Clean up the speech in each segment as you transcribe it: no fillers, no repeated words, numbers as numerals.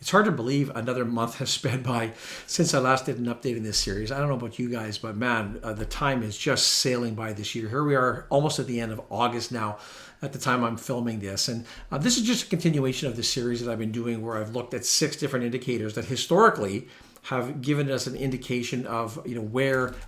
It's hard to believe another month has sped by since I last did an update in this series. I don't know about you guys, but man, the time is just sailing by this year. Here we are almost at the end of August now at the time I'm filming this. And this is just a continuation of the series that I've been doing where I've looked at 6 different indicators that historically have given us an indication of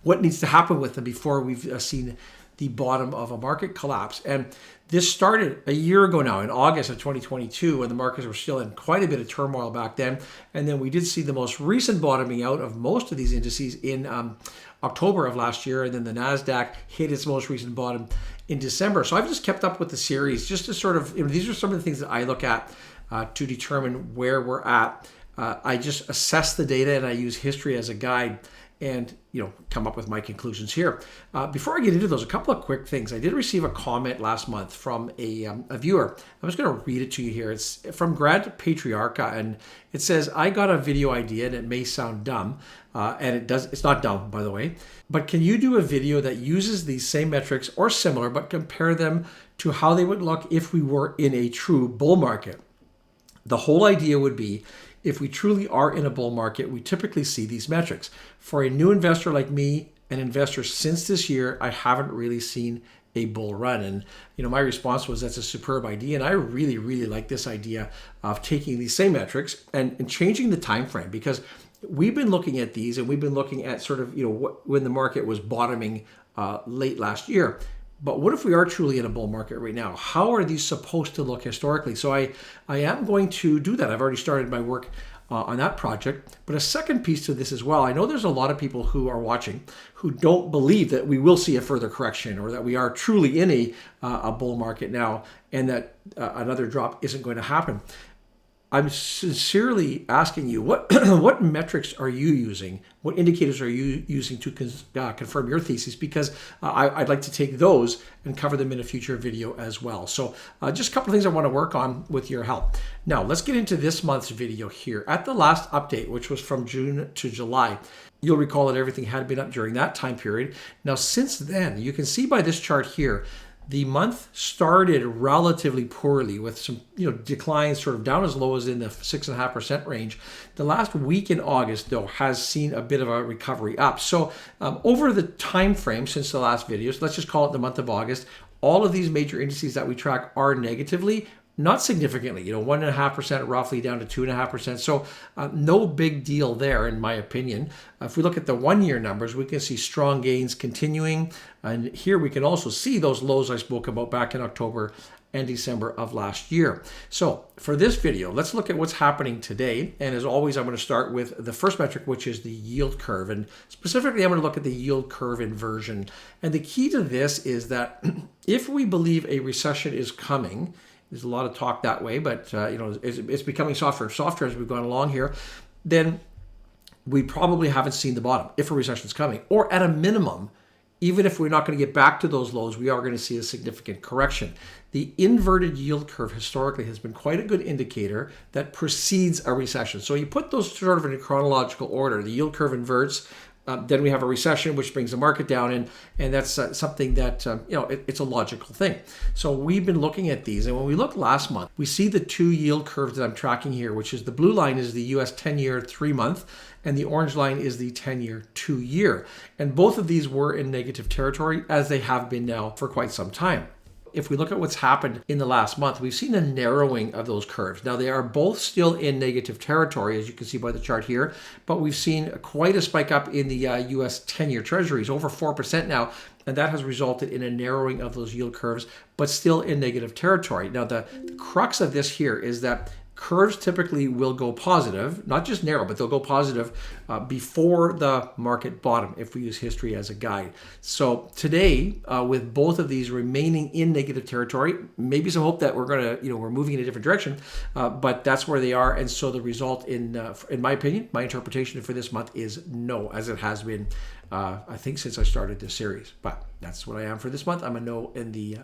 what needs to happen with them before we've seen the bottom of a market collapse. And this started a year ago now in August of 2022 when the markets were still in quite a bit of turmoil back then. And then we did see the most recent bottoming out of most of these indices in October of last year. And then the NASDAQ hit its most recent bottom in December. So I've just kept up with the series just to sort of, these are some of the things that I look at to determine where we're at. I just assess the data and I use history as a guide and come up with my conclusions here. Before I get into those, a couple of quick things. I did receive a comment last month from a viewer. I'm just going to read it to you here. It's from Grad Patriarcha, and it says, I got a video idea and it may sound dumb, and it's not dumb, by the way, but can you do a video that uses these same metrics or similar, but compare them to how they would look if we were in a true bull market? The whole idea would be, if we truly are in a bull market, we typically see these metrics. For a new investor like me, an investor since this year, I haven't really seen a bull run. And my response was, that's a superb idea. And I really, really like this idea of taking these same metrics and changing the time frame, because we've been looking at these and we've been looking at sort of, when the market was bottoming late last year. But what if we are truly in a bull market right now? How are these supposed to look historically? So I am going to do that. I've already started my work on that project. But a second piece to this as well, I know there's a lot of people who are watching who don't believe that we will see a further correction or that we are truly in a bull market now and that another drop isn't going to happen. I'm sincerely asking you, what metrics are you using? What indicators are you using to confirm your thesis? Because I'd like to take those and cover them in a future video as well. So just a couple of things I want to work on with your help. Now, let's get into this month's video here. At the last update, which was from June to July, you'll recall that everything had been up during that time period. Now, since then, you can see by this chart here, the month started relatively poorly with some declines sort of down as low as in the 6.5% range. The last week in August, though, has seen a bit of a recovery up. So over the time frame since the last video, so let's just call it the month of August, all of these major indices that we track are negatively, not significantly, 1.5% roughly down to 2.5%. So no big deal there, in my opinion. If we look at the 1-year numbers, we can see strong gains continuing. And here we can also see those lows I spoke about back in October and December of last year. So for this video, let's look at what's happening today. And as always, I'm going to start with the first metric, which is the yield curve. And specifically, I'm going to look at the yield curve inversion. And the key to this is that if we believe a recession is coming, there's a lot of talk that way, but it's becoming softer and softer as we've gone along here, then we probably haven't seen the bottom if a recession is coming. Or at a minimum, even if we're not going to get back to those lows, we are going to see a significant correction. The inverted yield curve historically has been quite a good indicator that precedes a recession. So you put those sort of in a chronological order. The yield curve inverts, then we have a recession, which brings the market down, and that's something that, it's a logical thing. So we've been looking at these, and when we look last month, we see the 2 yield curves that I'm tracking here, which is the blue line is the US 10-year 3-month, and the orange line is the 10-year 2-year. And both of these were in negative territory, as they have been now for quite some time. If we look at what's happened in the last month, we've seen a narrowing of those curves. Now, they are both still in negative territory, as you can see by the chart here, but we've seen quite a spike up in the US 10-year treasuries, over 4% now, and that has resulted in a narrowing of those yield curves, but still in negative territory. Now, the crux of this here is that curves typically will go positive, not just narrow, but they'll go positive before the market bottom if we use history as a guide. So today, with both of these remaining in negative territory, maybe some hope that we're going to, we're moving in a different direction, but that's where they are. And so the result in my opinion, my interpretation for this month is no, as it has been I think since I started this series. But that's what I am for this month. I'm a no in the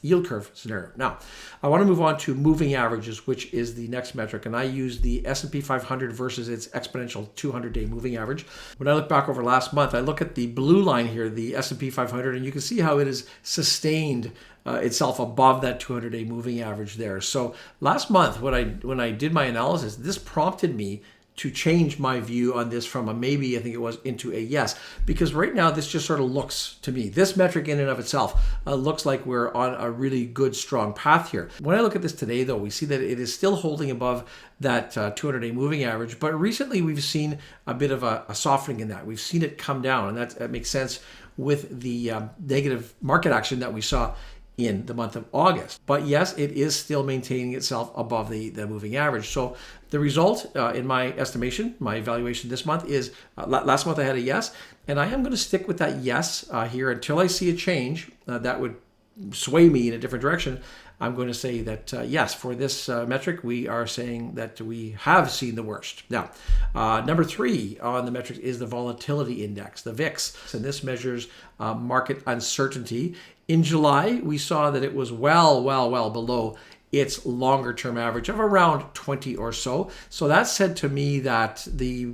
yield curve scenario. Now, I want to move on to moving averages, which is the next metric. And I use the S&P 500 versus its exponential 200-day moving average. When I look back over last month, I look at the blue line here, the S&P 500, and you can see how it has sustained itself above that 200-day moving average there. So last month, when I did my analysis, this prompted me to change my view on this from a maybe, I think it was, into a yes. Because right now, this just sort of looks to me, this metric in and of itself looks like we're on a really good, strong path here. When I look at this today, though, we see that it is still holding above that 200-day moving average. But recently, we've seen a bit of a softening in that. We've seen it come down, and that makes sense with the negative market action that we saw in the month of August. But yes, it is still maintaining itself above the moving average. So the result, in my estimation, my evaluation this month is, last month I had a yes, and I am going to stick with that yes here until I see a change that would sway me in a different direction. I'm going to say that, yes, for this metric, we are saying that we have seen the worst. Now, number 3 on the metric is the volatility index, the VIX, and this measures market uncertainty. In July, we saw that it was well below its longer term average of around 20 or so. So that said to me that the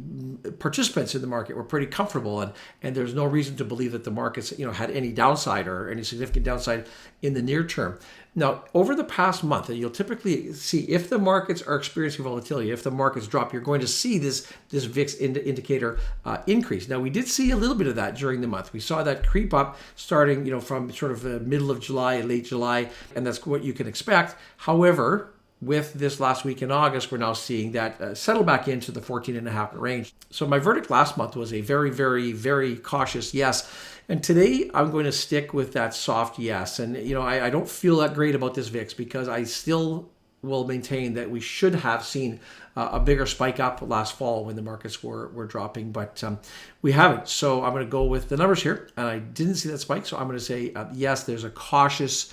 participants in the market were pretty comfortable, and there's no reason to believe that the markets had any downside or any significant downside in the near term. Now, over the past month, and you'll typically see if the markets are experiencing volatility, if the markets drop, you're going to see this VIX indicator increase. Now, we did see a little bit of that during the month. We saw that creep up starting, from sort of the middle of July, late July, and that's what you can expect. However, with this last week in August, we're now seeing that settle back into the 14.5 range. So my verdict last month was a very, very, very cautious yes. And today I'm going to stick with that soft yes. And, I don't feel that great about this VIX because I still will maintain that we should have seen a bigger spike up last fall when the markets were dropping, but we haven't. So I'm going to go with the numbers here, and I didn't see that spike. So I'm going to say yes, there's a cautious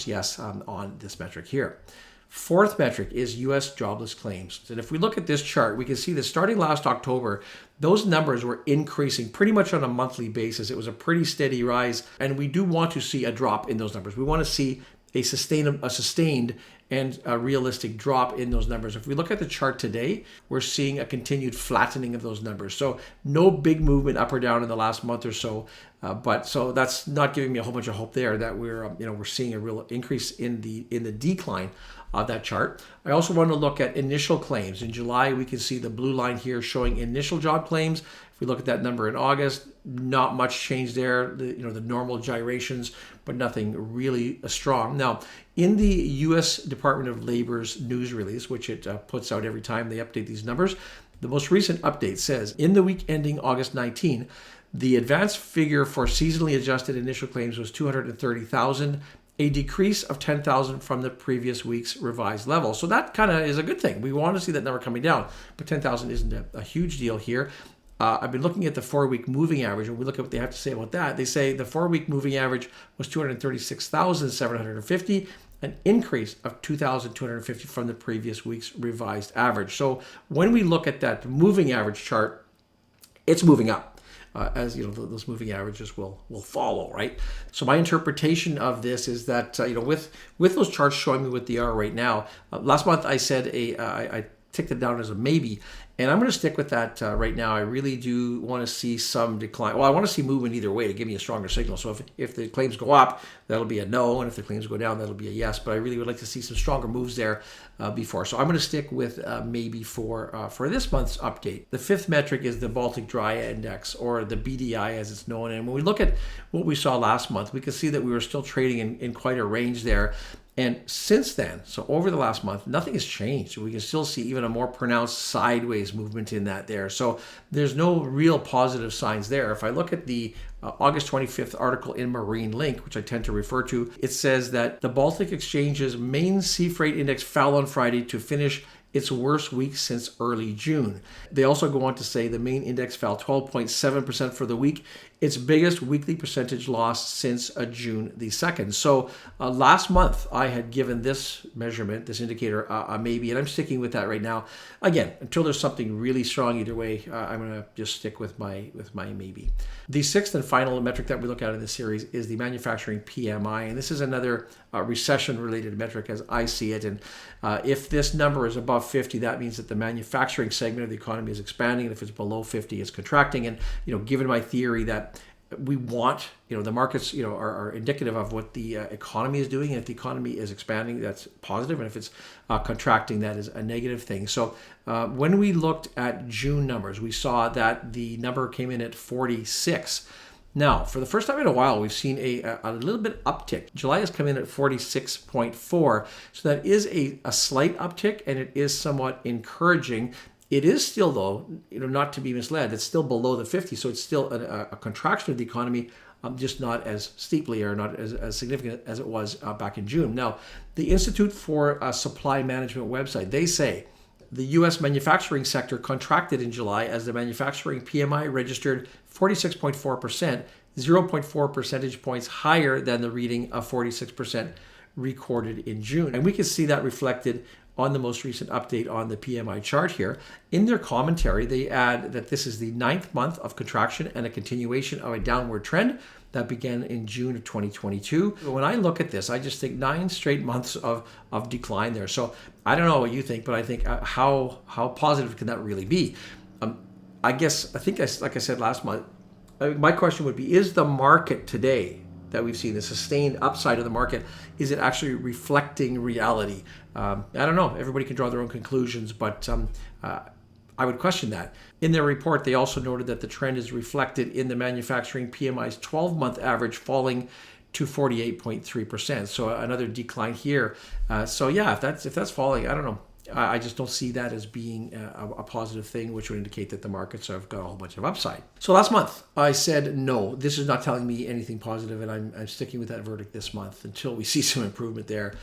yes on this metric here. Fourth metric is U.S. jobless claims. And if we look at this chart, we can see that starting last October, those numbers were increasing pretty much on a monthly basis. It was a pretty steady rise, and we do want to see a drop in those numbers. We want to see a sustained and a realistic drop in those numbers. If we look at the chart today, we're seeing a continued flattening of those numbers. So no big movement up or down in the last month or so. But so that's not giving me a whole bunch of hope there that we're seeing a real increase in the decline of that chart. I also want to look at initial claims. In July, we can see the blue line here showing initial job claims. If we look at that number in August, not much change there. The normal gyrations, but nothing really strong. Now, in the U.S. Department of Labor's news release, which it puts out every time they update these numbers, the most recent update says, in the week ending August 19, the advanced figure for seasonally adjusted initial claims was 230,000, a decrease of 10,000 from the previous week's revised level. So that kind of is a good thing. We want to see that number coming down, but 10,000 isn't a huge deal here. I've been looking at the 4-week moving average, and we look at what they have to say about that. They say the 4-week moving average was 236,750, an increase of 2,250 from the previous week's revised average. So when we look at that moving average chart, it's moving up. As those moving averages will follow, right? So my interpretation of this is that with those charts showing me what they are right now, last month I said I ticked it down as a maybe, and I'm going to stick with that right now. I really do want to see some decline. Well, I want to see movement either way to give me a stronger signal. So if the claims go up, that'll be a no, and if the claims go down, that'll be a yes. But I really would like to see some stronger moves there before. So I'm going to stick with maybe for this month's update. The fifth metric is the Baltic Dry Index, or the BDI as it's known. And when we look at what we saw last month, we can see that we were still trading in quite a range there. And since then, so over the last month, nothing has changed. We can still see even a more pronounced sideways movement in that there. So there's no real positive signs there. If I look at the August 25th article in Marine Link, which I tend to refer to, it says that the Baltic Exchange's main sea freight index fell on Friday to finish its worst week since early June. They also go on to say the main index fell 12.7% for the week, its biggest weekly percentage loss since June the 2nd. So last month, I had given this measurement, this indicator, a maybe, and I'm sticking with that right now. Again, until there's something really strong either way, I'm going to just stick with my maybe. The sixth and final metric that we look at in this series is the manufacturing PMI, and this is another recession-related metric as I see it. And if this number is above 50, that means that the manufacturing segment of the economy is expanding, and if it's below 50, it's contracting. And given my theory that we want, the markets, are indicative of what the economy is doing. And if the economy is expanding, that's positive. And if it's contracting, that is a negative thing. So when we looked at June numbers, we saw that the number came in at 46. Now, for the first time in a while, we've seen a little bit uptick. July has come in at 46.4. So that is a slight uptick, and it is somewhat encouraging. It is still, though, not to be misled, it's still below the 50, so it's still a contraction of the economy, just not as steeply or not as significant as it was back in June. Now, the Institute for Supply Management website, they say the U.S. manufacturing sector contracted in July as the manufacturing PMI registered 46.4%, 0.4 percentage points higher than the reading of 46% recorded in June. And we can see that reflected on the most recent update on the PMI chart here. In their commentary, they add that this is the 9th month of contraction and a continuation of a downward trend that began in June of 2022. When I look at this, I just think 9 straight months of decline there. So I don't know what you think, but I think how positive can that really be? Like I said last month, my question would be, is the market today that we've seen, the sustained upside of the market, is it actually reflecting reality? I don't know. Everybody can draw their own conclusions, but I would question that. In their report, they also noted that the trend is reflected in the manufacturing PMI's 12-month average falling to 48.3%. So another decline here. So yeah, if that's falling, I don't know. I just don't see that as being a positive thing, which would indicate that the markets have got a whole bunch of upside. So last month, I said, no, this is not telling me anything positive, and I'm sticking with that verdict this month until we see some improvement there.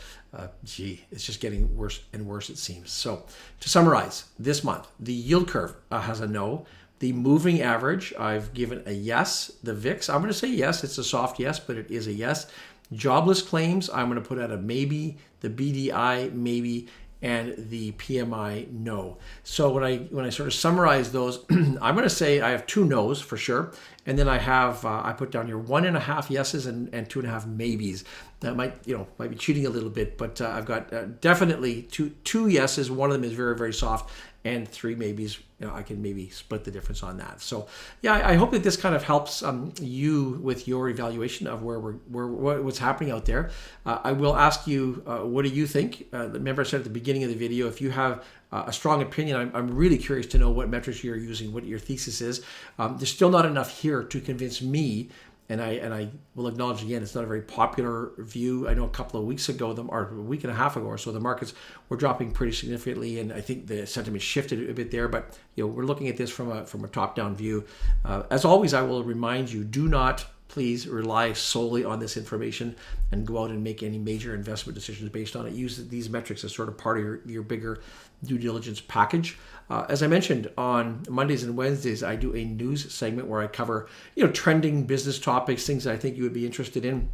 It's just getting worse and worse, it seems. So to summarize, this month, the yield curve has a no. The moving average, I've given a yes. The VIX, I'm going to say yes. It's a soft yes, but it is a yes. Jobless claims, I'm going to put out a maybe. The BDI, maybe. And the PMI, no. So when I sort of summarize those, I'm going to say I have 2 no's for sure, and then I have I put down here 1.5 yeses and 2.5 maybes. That might be cheating a little bit, but I've got definitely two yeses. One of them is very, very soft, and 3 maybes. I can maybe split the difference on that. So yeah, I hope that this kind of helps you with your evaluation of what's happening out there. I will ask you, what do you think? Remember I said at the beginning of the video, if you have a strong opinion, I'm really curious to know what metrics you're using, what your thesis is. There's still not enough here to convince me. And I will acknowledge again, it's not a very popular view. I know a couple of weeks ago, or a week and a half ago or so, the markets were dropping pretty significantly, and I think the sentiment shifted a bit there. But we're looking at this from a top-down view. As always, I will remind you: do not please rely solely on this information and go out and make any major investment decisions based on it. Use these metrics as sort of part of your bigger due diligence package. As I mentioned, on Mondays and Wednesdays, I do a news segment where I cover, trending business topics, things that I think you would be interested in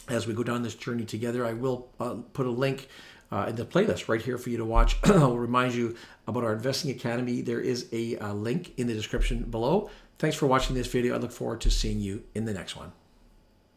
as we go down this journey together. I will put a link in the playlist right here for you to watch. I'll remind you about our Investing Academy. There is a link in the description below. Thanks for watching this video. I look forward to seeing you in the next one.